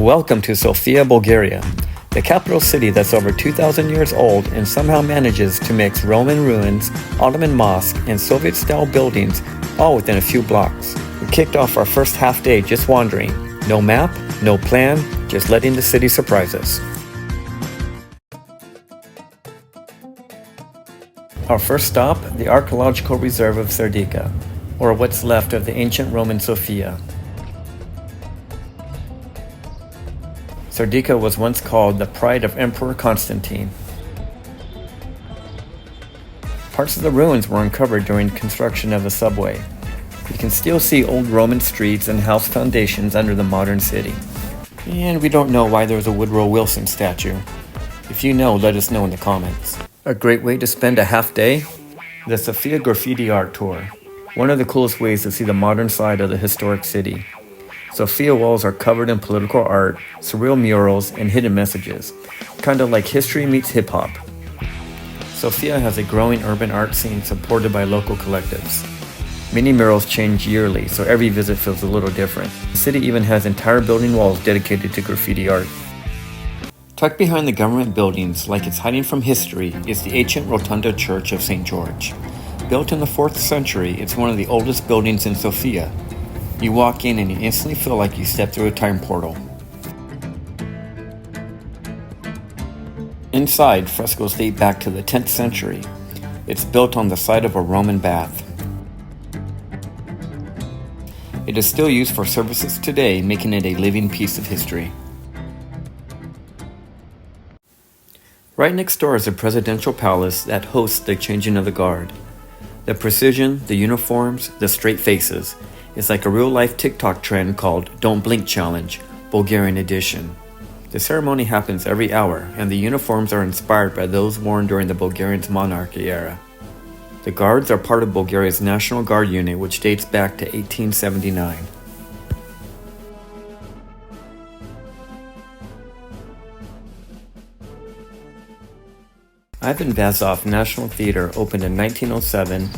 Welcome to Sofia, Bulgaria, the capital city that's over 2,000 years old and somehow manages to mix Roman ruins, Ottoman mosque, and Soviet-style buildings all within a few blocks. We kicked off our first half day just wandering. No map, no plan, just letting the city surprise us. Our first stop, the Archaeological Reserve of Serdika, or what's left of the ancient Roman Sofia. Sardika was once called the pride of Emperor Constantine. Parts of the ruins were uncovered during construction of the subway. You can still see old Roman streets and house foundations under the modern city. And we don't know why there's a Woodrow Wilson statue. If you know, let us know in the comments. A great way to spend a half day? The Sofia Graffiti Art Tour. One of the coolest ways to see the modern side of the historic city. Sofia walls are covered in political art, surreal murals, and hidden messages, kind of like history meets hip-hop. Sofia has a growing urban art scene supported by local collectives. Many murals change yearly, so every visit feels a little different. The city even has entire building walls dedicated to graffiti art. Tucked behind the government buildings, like it's hiding from history, is the ancient Rotunda Church of St. George. Built in the 4th century, it's one of the oldest buildings in Sofia. You walk in and you instantly feel like you step through a time portal. Inside, frescoes date back to the 10th century. It's built on the site of a Roman bath. It is still used for services today, making it a living piece of history. Right next door is a presidential palace that hosts the changing of the guard. The precision, the uniforms, the straight faces. It's like a real-life TikTok trend called Don't Blink Challenge, Bulgarian edition. The ceremony happens every hour, and the uniforms are inspired by those worn during the Bulgarian monarchy era. The guards are part of Bulgaria's National Guard unit, which dates back to 1879. Ivan Vazov National Theatre opened in 1907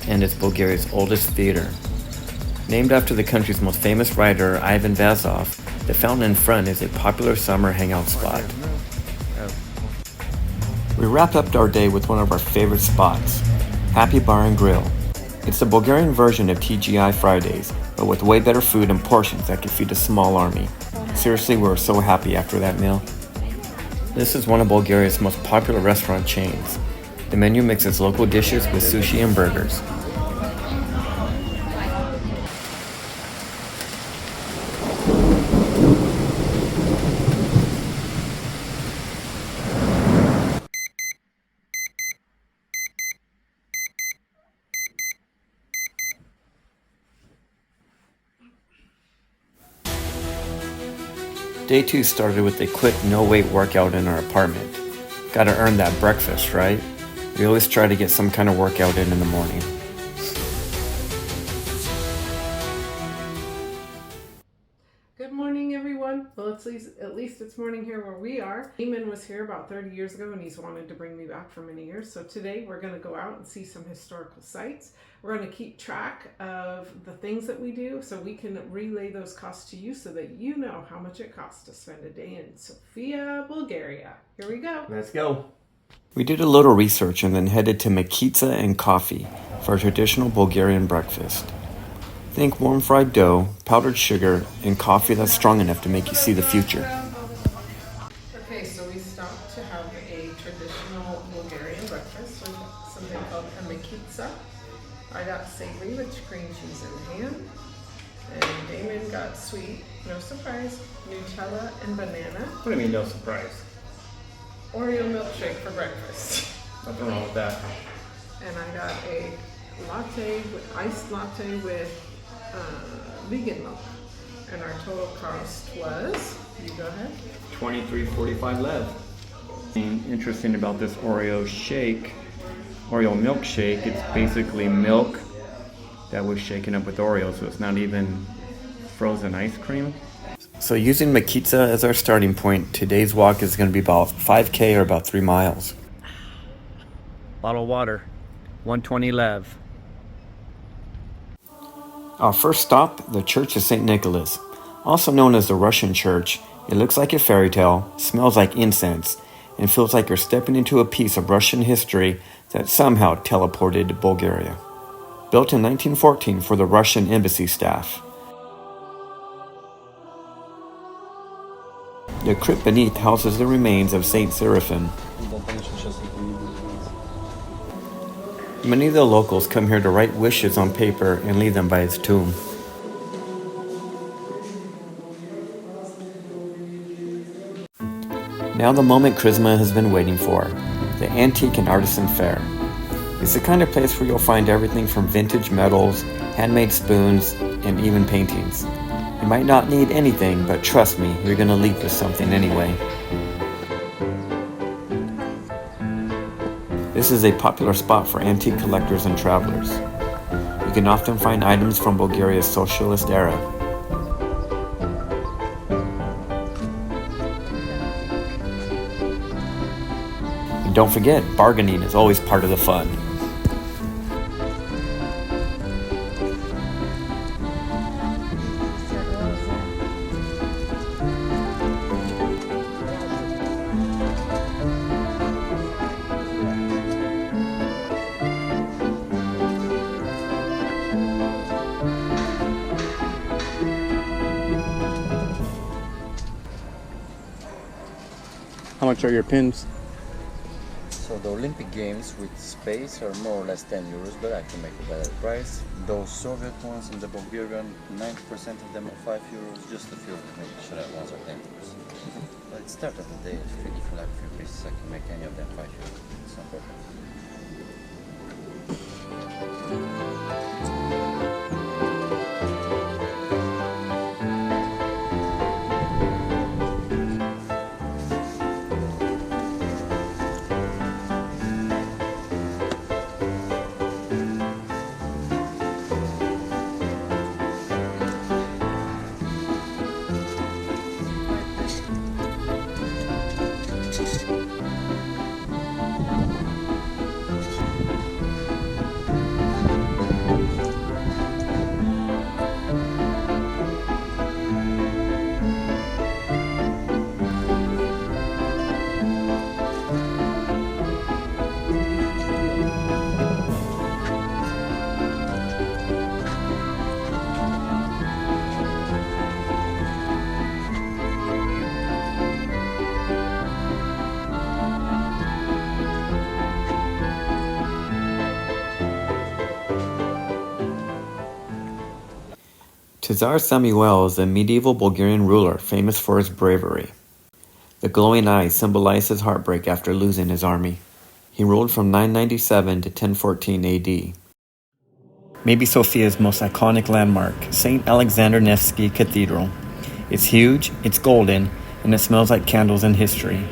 and is Bulgaria's oldest theatre. Named after the country's most famous writer, Ivan Vazov, the fountain in front is a popular summer hangout spot. We wrapped up our day with one of our favorite spots, Happy Bar and Grill. It's the Bulgarian version of TGI Fridays, but with way better food and portions that can feed a small army. Seriously, we were so happy after that meal. This is one of Bulgaria's most popular restaurant chains. The menu mixes local dishes with sushi and burgers. Day 2 started with a quick no-weight workout in our apartment. Gotta earn that breakfast, right? We always try to get some kind of workout in the morning. Good morning, everyone. Well, at least it's morning here where we are. Eamon was here about 30 years ago and he's wanted to bring me back for many years. So today we're going to go out and see some historical sites. We're going to keep track of the things that we do so we can relay those costs to you so that you know how much it costs to spend a day in Sofia, Bulgaria. Here we go. Let's go. We did a little research and then headed to Mekitsa Coffee for a traditional Bulgarian breakfast. Think warm fried dough, powdered sugar, and coffee that's strong enough to make you see the future. Okay, so we stopped to have a traditional Bulgarian breakfast with something called a Mekitsa. I got savory with cream cheese and ham, and Damon got sweet, no surprise, Nutella and banana. What do you mean, no surprise? Oreo milkshake for breakfast. Nothing wrong with that. And I got a iced latte with vegan milk. And our total cost was, you go ahead. $23.45 lev. Interesting about this Oreo milkshake, it's basically milk that was shaken up with Oreo, so it's not even frozen ice cream. So using Mekitsa as our starting point, today's walk is going to be about 5K or about 3 miles. Bottle of water, 120 lev. Our first stop, the Church of St. Nicholas, also known as the Russian Church, It looks like a fairy tale, smells like incense, and feels like you're stepping into a piece of Russian history that somehow teleported to Bulgaria. Built in 1914 for the Russian embassy staff. The crypt beneath houses the remains of Saint Seraphim. Many of the locals come here to write wishes on paper and leave them by his tomb. Now the moment Charisma has been waiting for, the Antique and Artisan Fair. It's the kind of place where you'll find everything from vintage medals, handmade spoons, and even paintings. You might not need anything, but trust me, you're going to leave with something anyway. This is a popular spot for antique collectors and travelers. You can often find items from Bulgaria's socialist era. And don't forget, bargaining is always part of the fun. How much are your pins? So the Olympic Games with space are more or less 10 euros, but I can make a better price. Those Soviet ones and the Bulgarian, 90% of them are 5 euros, just a few traditional ones are 10 euros. But at the start of the day, if you like a few pieces, I can make any of them 5 euros. It's not problem. Tsar Samuel is a medieval Bulgarian ruler famous for his bravery. The glowing eyes symbolize his heartbreak after losing his army. He ruled from 997 to 1014 AD. Maybe Sofia's most iconic landmark, St. Alexander Nevsky Cathedral. It's huge, it's golden, and it smells like candles in history.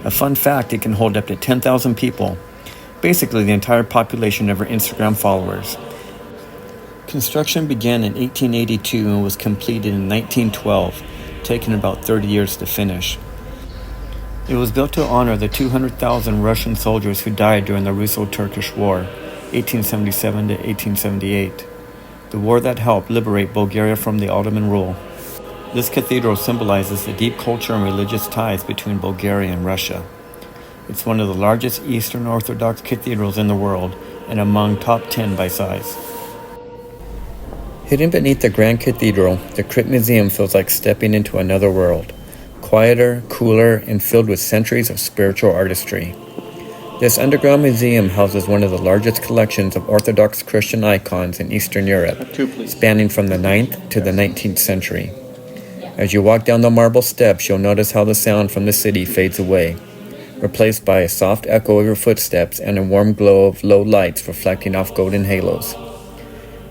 A fun fact, it can hold up to 10,000 people, basically the entire population of her Instagram followers. Construction began in 1882 and was completed in 1912, taking about 30 years to finish. It was built to honor the 200,000 Russian soldiers who died during the Russo-Turkish War, 1877 to 1878, the war that helped liberate Bulgaria from the Ottoman rule. This cathedral symbolizes the deep culture and religious ties between Bulgaria and Russia. It's one of the largest Eastern Orthodox cathedrals in the world and among top 10 by size. Hidden beneath the Grand Cathedral, the Crypt Museum feels like stepping into another world, quieter, cooler, and filled with centuries of spiritual artistry. This underground museum houses one of the largest collections of Orthodox Christian icons in Eastern Europe, spanning from the 9th to the 19th century. As you walk down the marble steps, you'll notice how the sound from the city fades away, replaced by a soft echo of your footsteps and a warm glow of low lights reflecting off golden halos.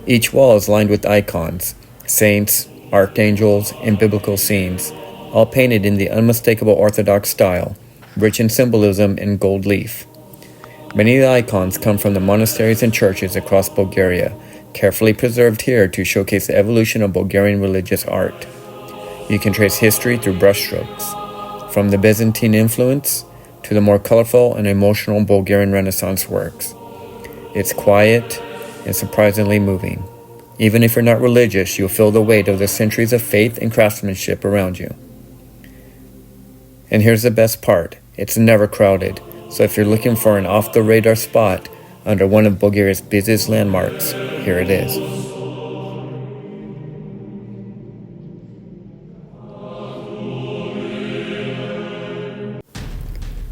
Each wall is lined with icons, saints, archangels, and biblical scenes, all painted in the unmistakable Orthodox style, rich in symbolism and gold leaf. Many of the icons come from the monasteries and churches across Bulgaria, carefully preserved here to showcase the evolution of Bulgarian religious art. You can trace history through brushstrokes, from the Byzantine influence to the more colorful and emotional Bulgarian Renaissance works. It's quiet and surprisingly moving. Even if you're not religious, you'll feel the weight of the centuries of faith and craftsmanship around you. And here's the best part, it's never crowded. So if you're looking for an off-the-radar spot under one of Bulgaria's busiest landmarks, here it is.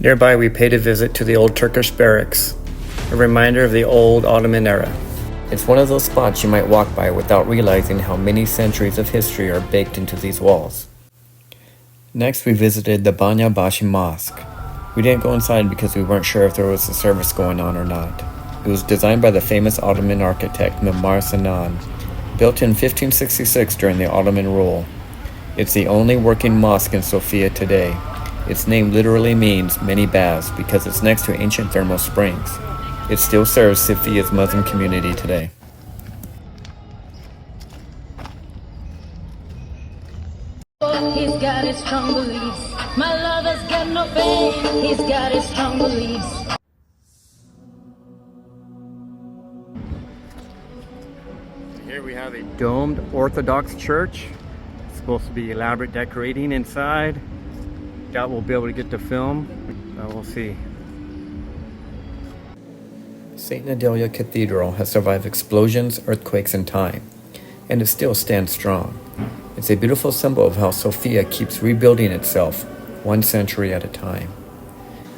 Nearby, we paid a visit to the old Turkish barracks, a reminder of the old Ottoman era. It's one of those spots you might walk by without realizing how many centuries of history are baked into these walls. Next, we visited the Banya Bashi Mosque. We didn't go inside because we weren't sure if there was a service going on or not. It was designed by the famous Ottoman architect Mimar Sinan, built in 1566 during the Ottoman rule. It's the only working mosque in Sofia today. Its name literally means many baths because it's next to ancient thermal springs. It still serves Sofia's Muslim community today. He's got his strong beliefs. My lover's got no pain. He's got his strong beliefs. Here we have a domed Orthodox church. It's supposed to be elaborate decorating inside. Doubt we'll be able to get to film, but we'll see. St. Nedelya Cathedral has survived explosions, earthquakes, and time, and it still stands strong. It's a beautiful symbol of how Sofia keeps rebuilding itself, one century at a time.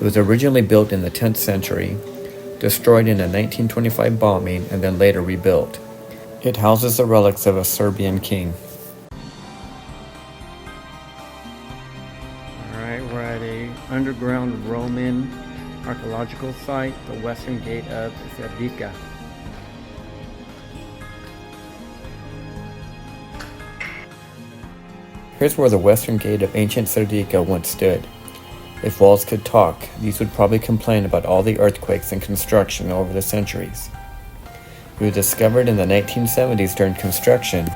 It was originally built in the 10th century, destroyed in a 1925 bombing, and then later rebuilt. It houses the relics of a Serbian king. Alright, we're at a underground Roman archaeological site, the western gate of Sardika. Here's where the western gate of ancient Sardika once stood. If walls could talk, these would probably complain about all the earthquakes and construction over the centuries. It was discovered in the 1970s during construction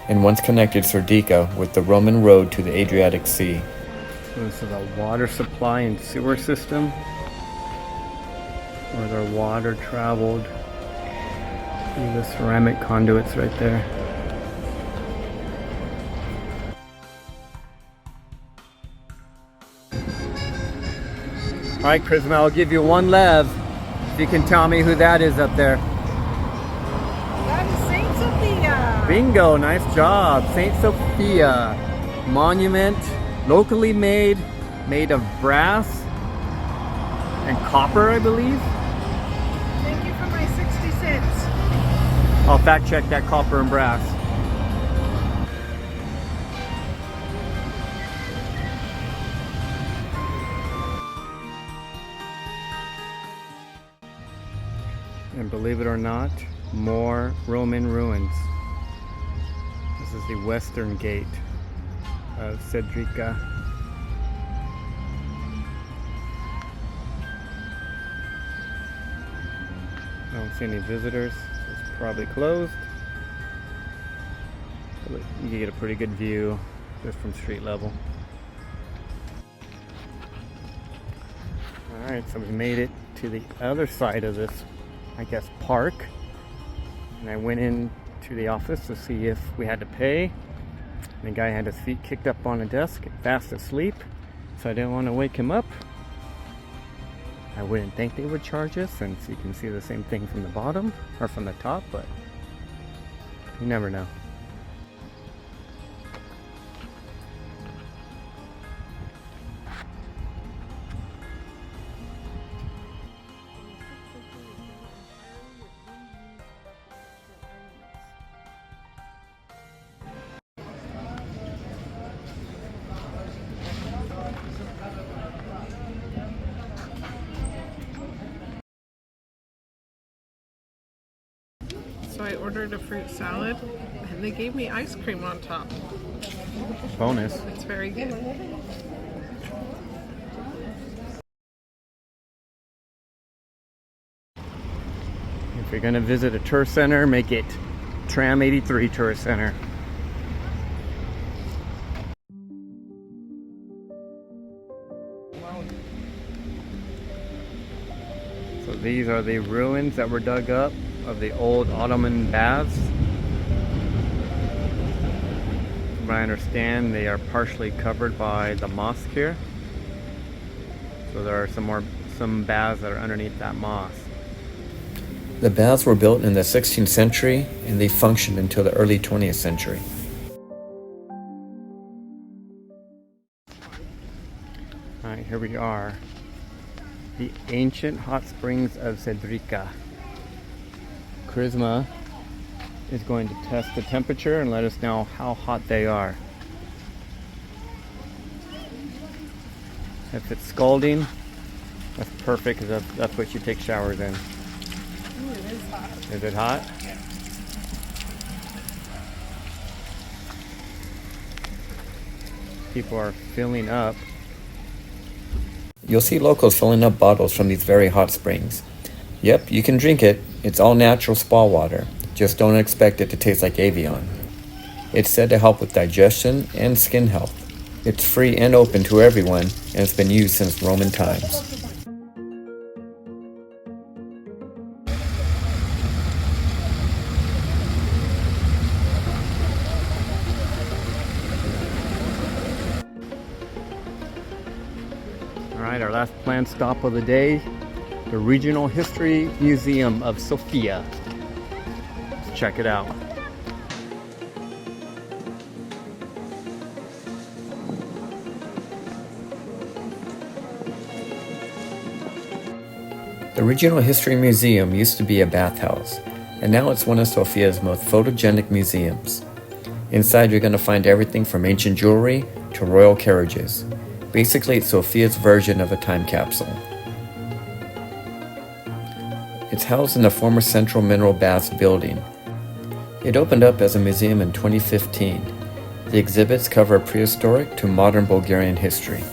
and once connected Sardika with the Roman road to the Adriatic Sea. This is a water supply and sewer system where their water traveled through the ceramic conduits right there. Alright, Charisma, I'll give you one lev if you can tell me who that is up there. That is Saint Sophia. Bingo, nice job. St. Sophia monument, locally made of brass and copper, I believe. Thank you for my 60 cents. I'll fact check that copper and brass. And believe it or not, more Roman ruins. This is the western gate of Sardika. I don't see any visitors, so it's probably closed. But you can get a pretty good view just from street level. Alright, so we made it to the other side of this, I guess, park. And I went in to the office to see if we had to pay. The guy had his feet kicked up on a desk, fast asleep, so I didn't want to wake him up. I wouldn't think they would charge us, since you can see the same thing from the bottom or from the top, but you never know. So I ordered a fruit salad and they gave me ice cream on top. Bonus. It's very good. If you're going to visit a tourist center, make it Tram 83 Tourist Center. So these are the ruins that were dug up of the old Ottoman baths. From what I understand, they are partially covered by the mosque here. So there are some baths that are underneath that mosque. The baths were built in the 16th century and they functioned until the early 20th century. Alright, here we are. The ancient hot springs of Sardika. Charisma is going to test the temperature and let us know how hot they are. If it's scalding, that's perfect because that's what you take showers in. Ooh, it is hot. Is it hot? Yeah. People are filling up. You'll see locals filling up bottles from these very hot springs. Yep, you can drink it. It's all natural spa water. Just don't expect it to taste like Evian. It's said to help with digestion and skin health. It's free and open to everyone, and it's been used since Roman times. Alright, our last planned stop of the day, the Regional History Museum of Sofia. Let's check it out. The Regional History Museum used to be a bathhouse, and now it's one of Sofia's most photogenic museums. Inside you're going to find everything from ancient jewelry to royal carriages. Basically, it's Sofia's version of a time capsule. It's housed in the former Central Mineral Baths building. It opened up as a museum in 2015. The exhibits cover prehistoric to modern Bulgarian history.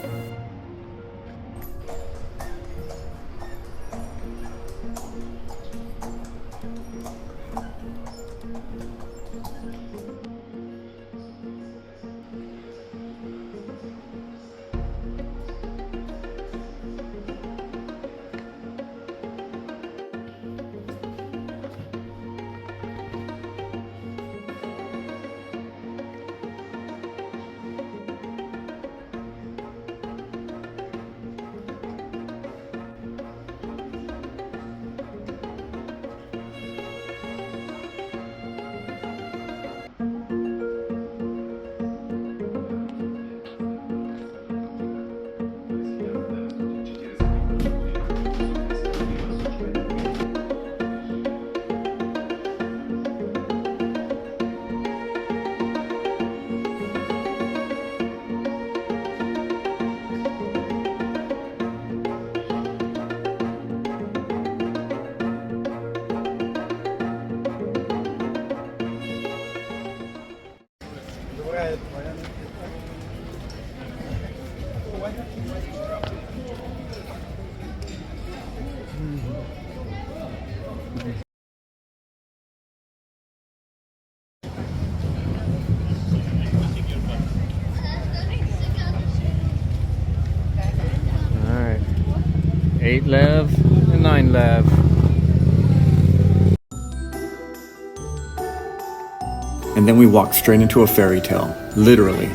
Alright, 8 lev and 9 lev. And then we walked straight into a fairy tale, literally.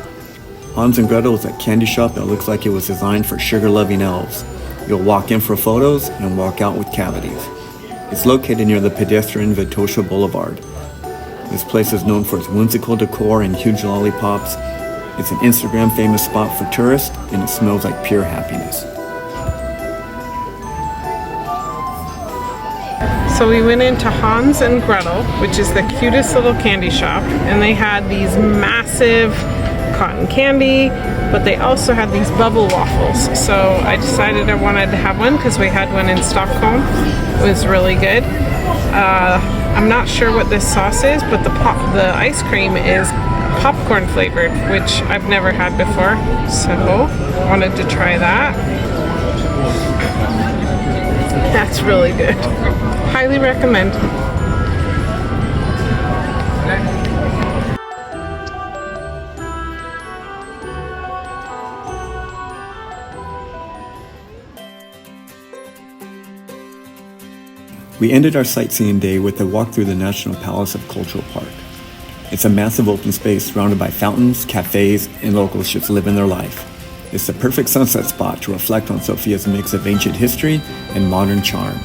Hans and Gretel is a candy shop that looks like it was designed for sugar-loving elves. You'll walk in for photos and walk out with cavities. It's located near the pedestrian Vitosha Boulevard. This place is known for its whimsical decor and huge lollipops. It's an Instagram famous spot for tourists, and it smells like pure happiness. So we went into Hans and Gretel, which is the cutest little candy shop, and they had these massive cotton candy, but they also had these bubble waffles. So I decided I wanted to have one because we had one in Stockholm. It was really good. I'm not sure what this sauce is, but the ice cream is popcorn flavored, which I've never had before. So wanted to try that. That's really good. Highly recommend. We ended our sightseeing day with a walk through the National Palace of Cultural Park. It's a massive open space surrounded by fountains, cafes, and locals just living their life. It's the perfect sunset spot to reflect on Sofia's mix of ancient history and modern charm.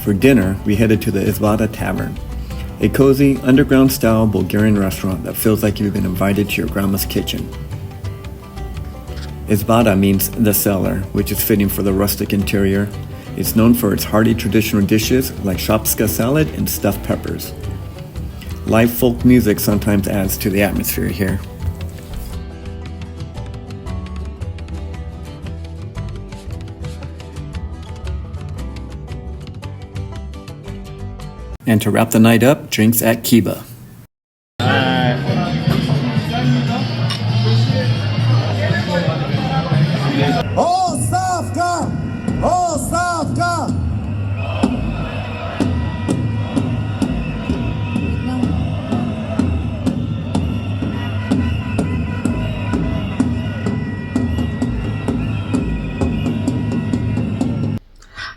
For dinner, we headed to the Izbata Tavern, a cozy, underground-style Bulgarian restaurant that feels like you've been invited to your grandma's kitchen. Izbata means the cellar, which is fitting for the rustic interior. It's known for its hearty traditional dishes like shopska salad and stuffed peppers. Live folk music sometimes adds to the atmosphere here. And to wrap the night up, drinks at K.E.B.A. Oh, Sofia! Oh, Sofia!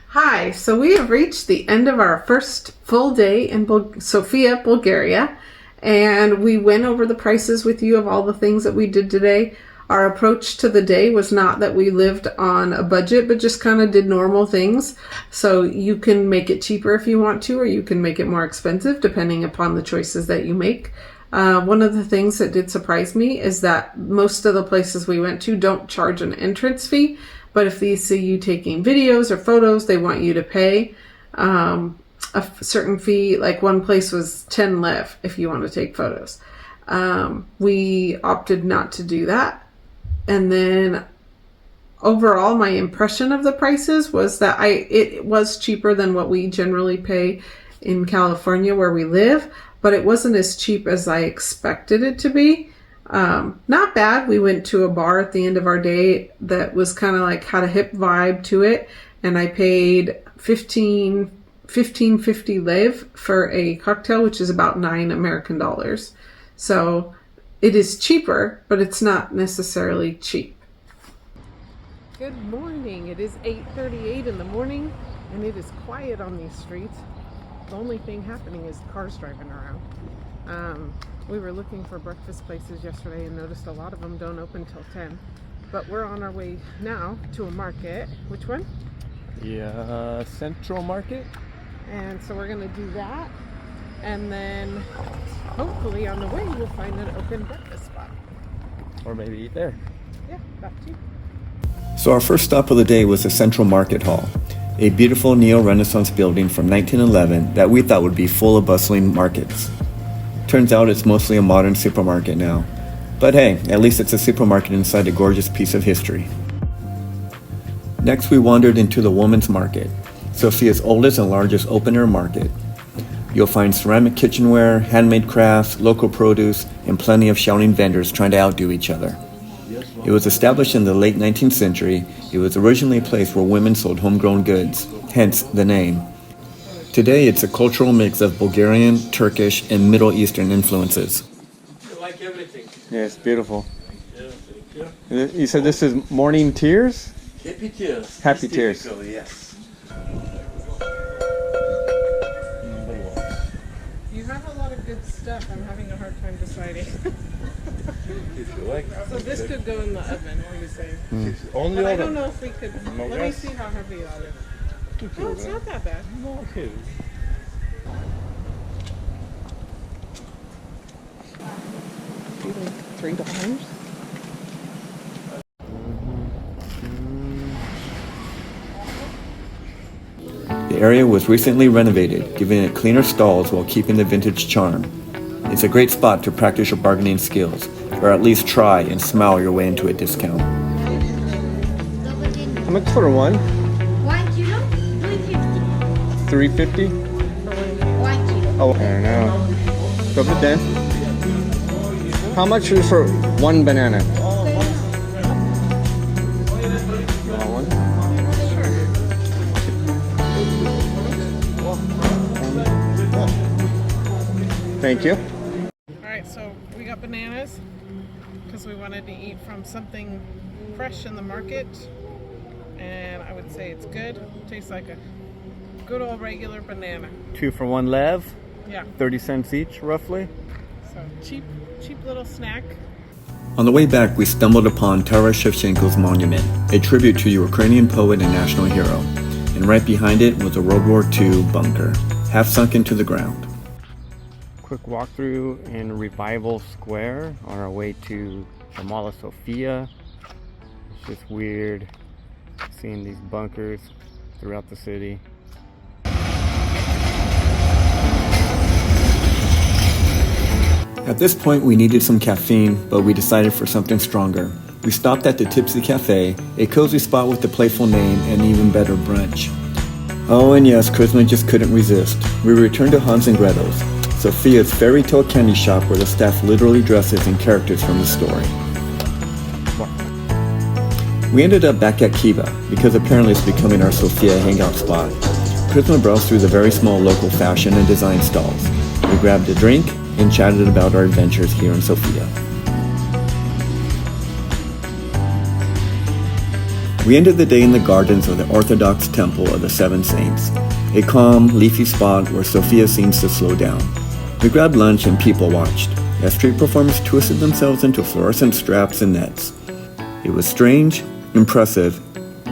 Hi, so we have reached the end of our first full day in Sofia, Bulgaria, and we went over the prices with you of all the things that we did today. Our approach to the day was not that we lived on a budget, but just kind of did normal things. So you can make it cheaper if you want to, or you can make it more expensive depending upon the choices that you make. One of the things that did surprise me is that most of the places we went to don't charge an entrance fee, but if they see you taking videos or photos, they want you to pay a certain fee. Like one place was 10 lev if you want to take photos. We opted not to do that. And then overall, my impression of the prices was that it was cheaper than what we generally pay in California where we live, but it wasn't as cheap as I expected it to be. Not bad. We went to a bar at the end of our day that was kind of like had a hip vibe to it, and I paid 15.50 lev for a cocktail, which is about $9 American. So it is cheaper, but it's not necessarily cheap. Good morning. It is 8:38 in the morning, and it is quiet on these streets. The only thing happening is cars driving around. We were looking for breakfast places yesterday and noticed a lot of them don't open till 10. But we're on our way now to a market. Which one? Yeah, Central Market. And so we're going to do that. And then hopefully on the way we'll find an open breakfast spot. Or maybe eat there. Yeah, that too. So our first stop of the day was the Central Market Hall, a beautiful neo-Renaissance building from 1911 that we thought would be full of bustling markets. Turns out it's mostly a modern supermarket now. But hey, at least it's a supermarket inside a gorgeous piece of history. Next we wandered into the Women's Market, Sofia's oldest and largest open-air market. You'll find ceramic kitchenware, handmade crafts, local produce, and plenty of shouting vendors trying to outdo each other. It was established in the late 19th century. It was originally a place where women sold homegrown goods, hence the name. Today, it's a cultural mix of Bulgarian, Turkish, and Middle Eastern influences. I like everything. Yeah, it's beautiful. Yeah, thank you. You said this is Morning Tears? Happy tears. Happy tears. Yes. You have a lot of good stuff. I'm having a hard time deciding. If you like. So this could go in the oven, what are you saying? Only But I oven. don't know if we could. No Let me gas? see how heavy that is. Oh, it's not that bad. No, okay. $3. The area was recently renovated, giving it cleaner stalls while keeping the vintage charm. It's a great spot to practice your bargaining skills, or at least try and smile your way into a discount. How much for one? 1 kilo, 350. 350? 1 kilo. Oh, I don't know. Go for then. How much is for one banana? You want one? Thank you. Alright, so we got bananas because we wanted to eat from something fresh in the market. And I would say it's good. Tastes like a good old regular banana. 2 for 1 lev. Yeah. 30 cents each, roughly. So cheap little snack. On the way back, we stumbled upon Taras Shevchenko's monument, a tribute to Ukrainian poet and national hero. And right behind it was a World War II bunker, half sunk into the ground. Quick walkthrough in Revival Square on our way to the Mall of Sofia. It's just weird seeing these bunkers throughout the city. At this point, we needed some caffeine, but we decided for something stronger. We stopped at the Tipsy Cafe, a cozy spot with a playful name and even better brunch. Oh, and yes, Kuzma just couldn't resist. We returned to Hans and Gretel's, Sofia's fairy tale candy shop where the staff literally dresses in characters from the story. We ended up back at K.E.B.A because apparently it's becoming our Sofia hangout spot. Kuzma browsed through the very small local fashion and design stalls. We grabbed a drink and chatted about our adventures here in Sofia. We ended the day in the gardens of the Orthodox Temple of the Seven Saints, a calm, leafy spot where Sofia seems to slow down. We grabbed lunch and people watched, as street performers twisted themselves into fluorescent straps and nets. It was strange, impressive,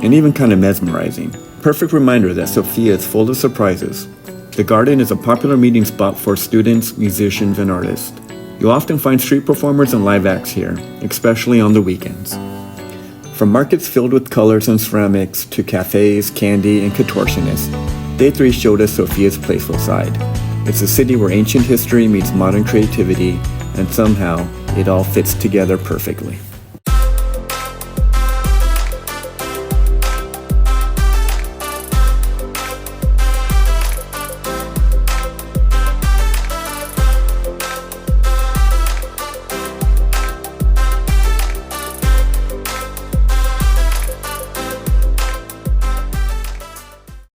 and even kind of mesmerizing. Perfect reminder that Sofia is full of surprises. The garden is a popular meeting spot for students, musicians, and artists. You'll often find street performers and live acts here, especially on the weekends. From markets filled with colors and ceramics to cafes, candy, and contortionists, Day 3 showed us Sofia's playful side. It's a city where ancient history meets modern creativity, and somehow it all fits together perfectly.